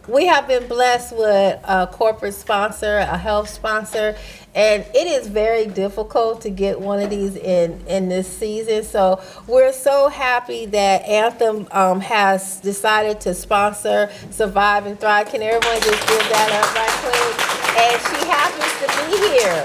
we have been blessed with a corporate sponsor, a health sponsor, and it is very difficult to get one of these in this season. So we're so happy that Anthem has decided to sponsor Survive and Thrive. Can everyone just give that up right quick? And she happens to be here.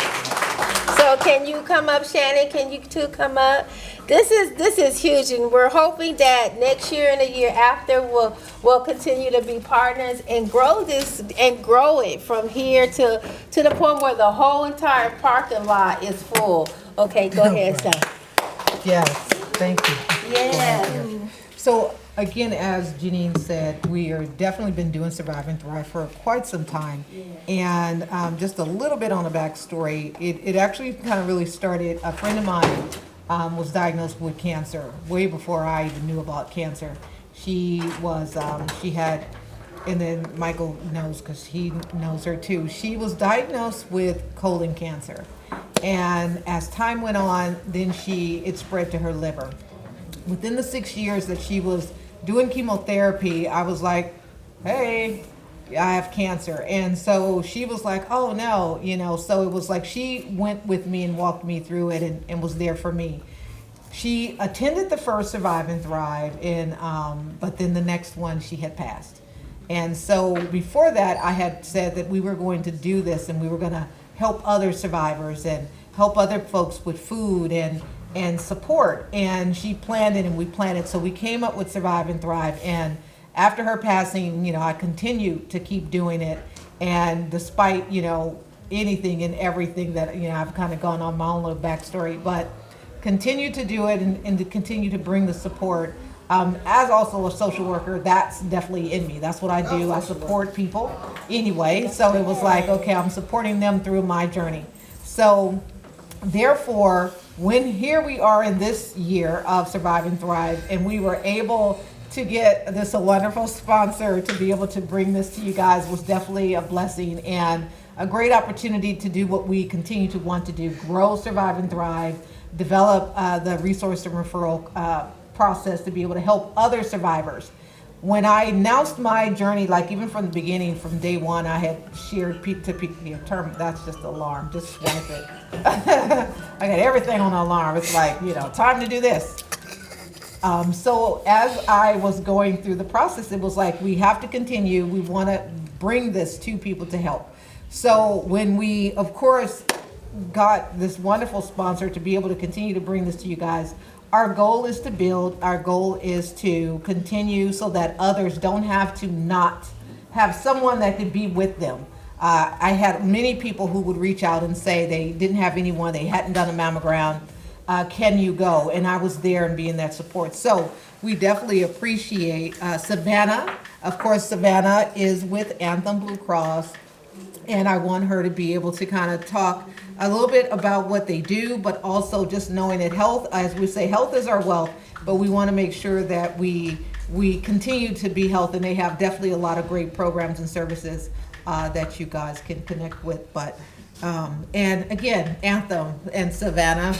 So can you come up, Shannon? Can you two come up? This is huge, and we're hoping that next year and the year after we'll continue to be partners and grow this and grow it from here to the point where the whole entire parking lot is full. Okay, go ahead, Sam. Yes, thank you. Yeah. So again, as Janine said, we are definitely been doing Survive and Thrive for quite some time. And just a little bit on the backstory, it actually kind of really started, a friend of mine was diagnosed with cancer way before I even knew about cancer. She had, and then Michael knows because he knows her too, she was diagnosed with colon cancer. And as time went on, then it spread to her liver. Within the 6 years that she was doing chemotherapy, I was like, hey, I have cancer. And so she was like, oh no, so it was like she went with me and walked me through it and was there for me. She attended the first Survive and Thrive, but then the next one she had passed. And so before that, I had said that we were going to do this and we were going to help other survivors and help other folks with food and support. And she planned it and we planned it. So we came up with Survive and Thrive. And after her passing, I continued to keep doing it. And despite, anything and everything that, I've kind of gone on my own little backstory, but continue to do it and to continue to bring the support. As also a social worker, that's definitely in me. That's what I do. I support people anyway. So it was like, okay, I'm supporting them through my journey. So therefore, when here we are in this year of Survive and Thrive, and we were able to get a wonderful sponsor to be able to bring this to you guys was definitely a blessing and a great opportunity to do what we continue to want to do, grow Survive and Thrive, develop the resource and referral process to be able to help other survivors. When I announced my journey, like even from the beginning, from day one, I had shared that's just alarm, just swipe it. I got everything on alarm. It's like, time to do this. So as I was going through the process, it was like, we have to continue. We want to bring this to people to help. So when we, of course, got this wonderful sponsor to be able to continue to bring this to you guys, our goal is to build, our goal is to continue so that others don't have to not have someone that could be with them. I had many people who would reach out and say they didn't have anyone, they hadn't done a mammogram, can you go? And I was there and being that support. So we definitely appreciate Savannah. Of course, Savannah is with Anthem Blue Cross, and I want her to be able to kind of talk a little bit about what they do, but also just knowing that health, as we say, health is our wealth, but we want to make sure that we continue to be healthy, and they have definitely a lot of great programs and services that you guys can connect with. But and again, Anthem and Savannah.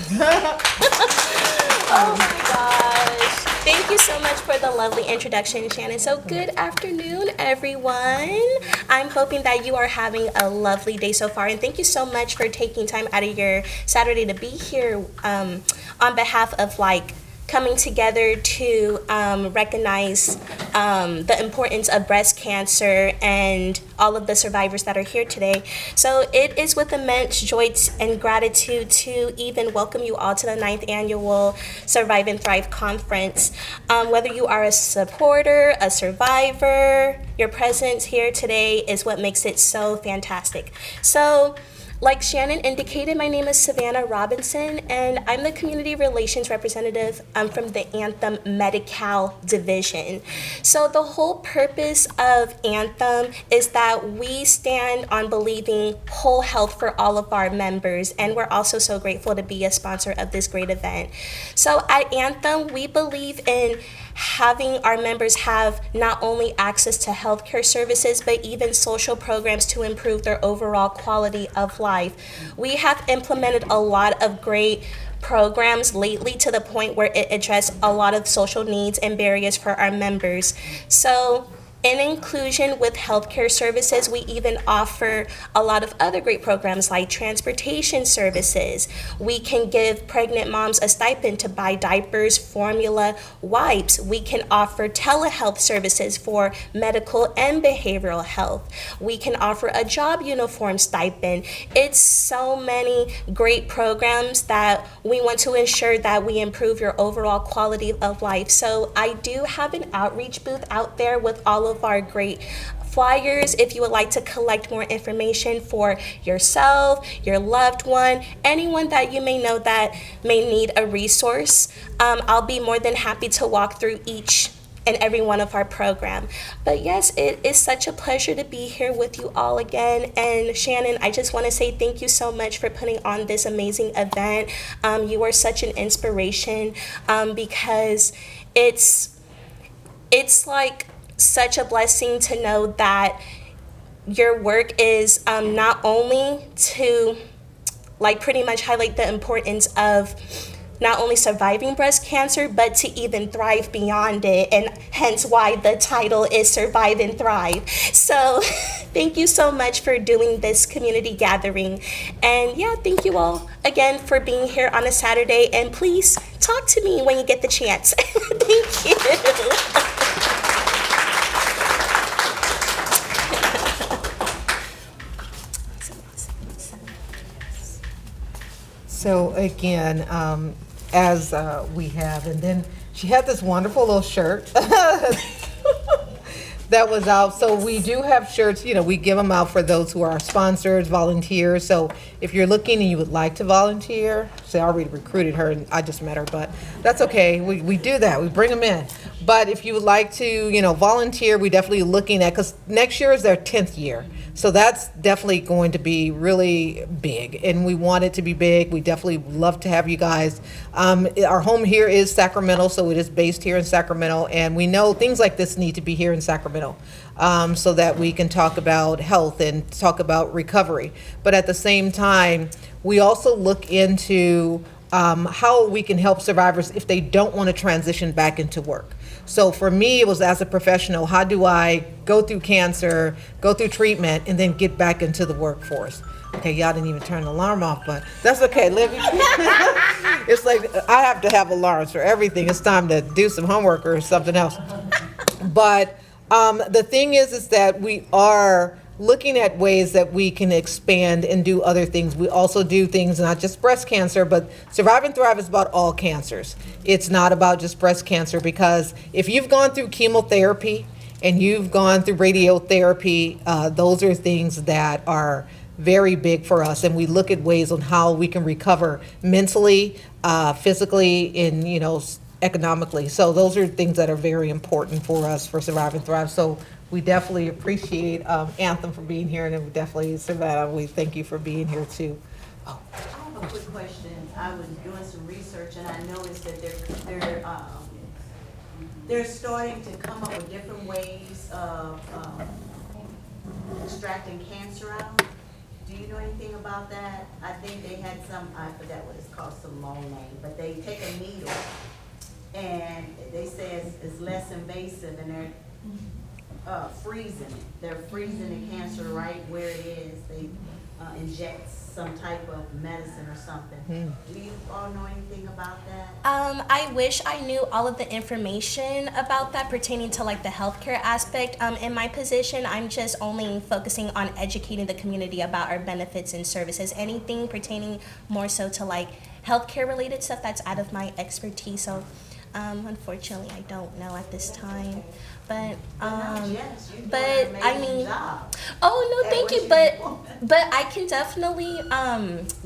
Oh my gosh. Thank you so much for the lovely introduction, Shannon. So good afternoon, everyone. I'm hoping that you are having a lovely day so far. And thank you so much for taking time out of your Saturday to be here on behalf of coming together to recognize the importance of breast cancer and all of the survivors that are here today. So it is with immense joy and gratitude to even welcome you all to the 9th annual Survive and Thrive Conference. Whether you are a supporter, a survivor, your presence here today is what makes it so fantastic. So, like Shannon indicated, my name is Savannah Robinson, and I'm the Community Relations Representative from the Anthem Medi-Cal Division. So the whole purpose of Anthem is that we stand on believing whole health for all of our members, and we're also so grateful to be a sponsor of this great event. So at Anthem, we believe in having our members have not only access to healthcare services, but even social programs to improve their overall quality of life. We have implemented a lot of great programs lately to the point where it addressed a lot of social needs and barriers for our members. So In inclusion with healthcare services, we even offer a lot of other great programs like transportation services. We can give pregnant moms a stipend to buy diapers, formula, wipes. We can offer telehealth services for medical and behavioral health. We can offer a job uniform stipend. It's so many great programs that we want to ensure that we improve your overall quality of life. So I do have an outreach booth out there with all of our great flyers if you would like to collect more information for yourself, your loved one, anyone that you may know that may need a resource. I'll be more than happy to walk through each and every one of our program. But yes, it is such a pleasure to be here with you all again. And Shannon, I just want to say thank you so much for putting on this amazing event. You are such an inspiration because it's like such a blessing to know that your work is not only to like pretty much highlight the importance of not only surviving breast cancer, but to even thrive beyond it, and hence why the title is Survive and Thrive. So thank you so much for doing this community gathering. And yeah, thank you all again for being here on a Saturday, and please talk to me when you get the chance. Thank you. So again, as we have, and then she had this wonderful little shirt that was out. So we do have shirts, you know, we give them out for those who are our sponsors, volunteers. So if you're looking and you would like to volunteer, say I already recruited her and I just met her, but that's okay. We do that, we bring them in. But if you would like to, you know, volunteer, we definitely looking at, because next year is their 10th year. So that's definitely going to be really big, and we want it to be big. We definitely love to have you guys. Our home here is Sacramento, so it is based here in Sacramento, and we know things like this need to be here in Sacramento so that we can talk about health and talk about recovery. But at the same time, we also look into how we can help survivors if they don't want to transition back into work. So for me, it was as a professional, how do I go through cancer, go through treatment, and then get back into the workforce? Okay, y'all didn't even turn the alarm off, but that's okay. It's like I have to have alarms for everything. It's time to do some homework or something else. But the thing is that we are looking at ways that we can expand and do other things. We also do things, not just breast cancer, but Survive and Thrive is about all cancers. It's not about just breast cancer, because if you've gone through chemotherapy and you've gone through radiotherapy, those are things that are very big for us, and we look at ways on how we can recover mentally, physically, and economically. So those are things that are very important for us for Survive and Thrive. So we definitely appreciate Anthem for being here, and we definitely, Savannah, we thank you for being here too. Oh. I have a quick question. I was doing some research and I noticed that they're starting to come up with different ways of extracting cancer out. Do you know anything about that? I think they had some, I forgot what it's called, some long name, but they take a needle and they say it's less invasive, and they're freezing it. They're freezing the cancer right where it is. They inject some type of medicine or something. Do you all know anything about that? I wish I knew all of the information about that pertaining to like the healthcare aspect. In my position, I'm just only focusing on educating the community about our benefits and services. Anything pertaining more so to like healthcare related stuff, that's out of my expertise. So unfortunately, I don't know at this time. But I mean, oh no, thank you. But I can definitely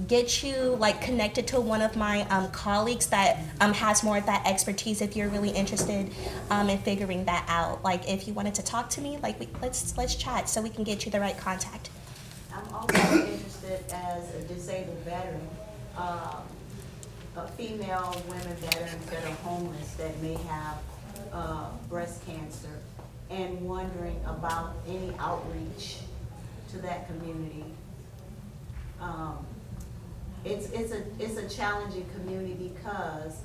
get you like connected to one of my colleagues that has more of that expertise. If you're really interested in figuring that out, like if you wanted to talk to me, like let's chat so we can get you the right contact. I'm also interested as a disabled veteran. Female women veterans that are homeless that may have breast cancer, and wondering about any outreach to that community. It's a challenging community because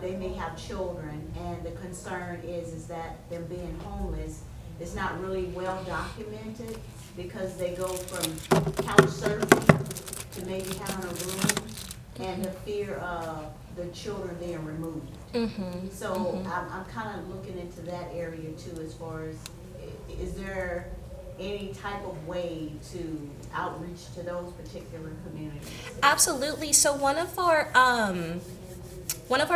they may have children, and the concern is that them being homeless, it's not really well documented because they go from couch surfing to maybe having a room and the fear of the children being removed. So I'm kind of looking into that area too, as far as, is there any type of way to outreach to those particular communities? Absolutely. So one of our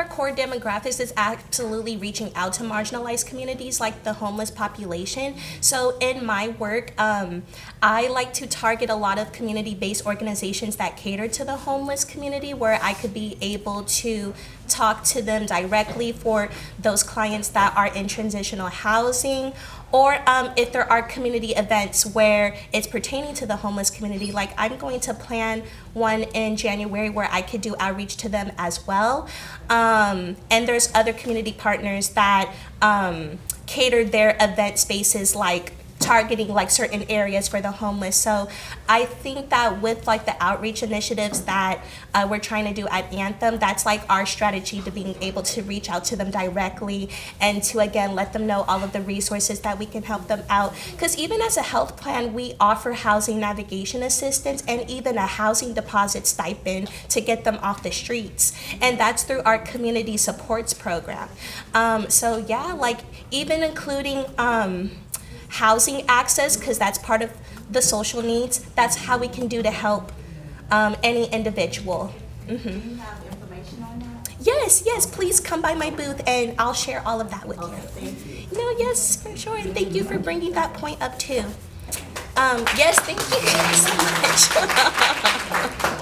core demographics is absolutely reaching out to marginalized communities like the homeless population. So in my work, I like to target a lot of community-based organizations that cater to the homeless community, where I could be able to talk to them directly for those clients that are in transitional housing, or if there are community events where it's pertaining to the homeless community, like I'm going to plan one in January where I could do outreach to them as well. And there's other community partners that cater their event spaces, like targeting like certain areas for the homeless. So I think that with like the outreach initiatives that we're trying to do at Anthem, that's like our strategy to being able to reach out to them directly and to again let them know all of the resources that we can help them out. Because even as a health plan, we offer housing navigation assistance and even a housing deposit stipend to get them off the streets, and that's through our community supports program. So yeah, like even including housing access, because that's part of the social needs. That's how we can do to help any individual. Do you have information on that? Yes, please come by my booth and I'll share all of that with Okay, you. thank you. No, yes, for sure. And thank you for bringing that point up too. Yes, thank you so much.